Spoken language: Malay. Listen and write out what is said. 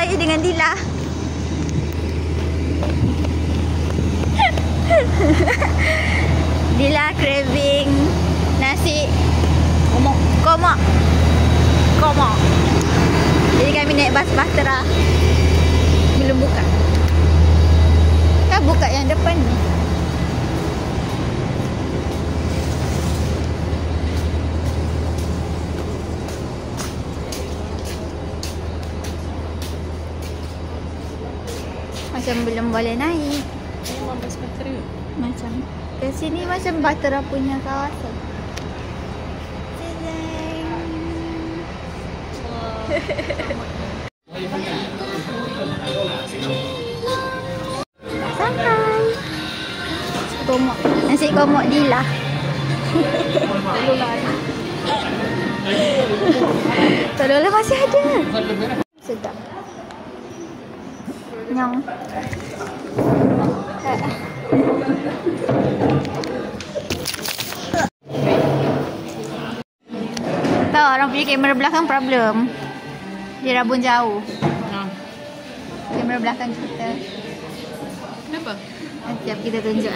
saya dengan Dila. Dila craving nasi komak. Jadi kami naik bas Bahtera. Belum buka. Kan buka yang depan ni. Macam belum boleh naik. Memang bas Bahtera. Macam ke sini macam Bahtera punya kawasan. Sampai. Nasi komok Dila. Tolonglah masih ada. Sedap. Nyong. Tahu orang punya kamera belakang problem. Dia rabun jauh. Kamera belakang kita. Kenapa? Nanti kita tunjuk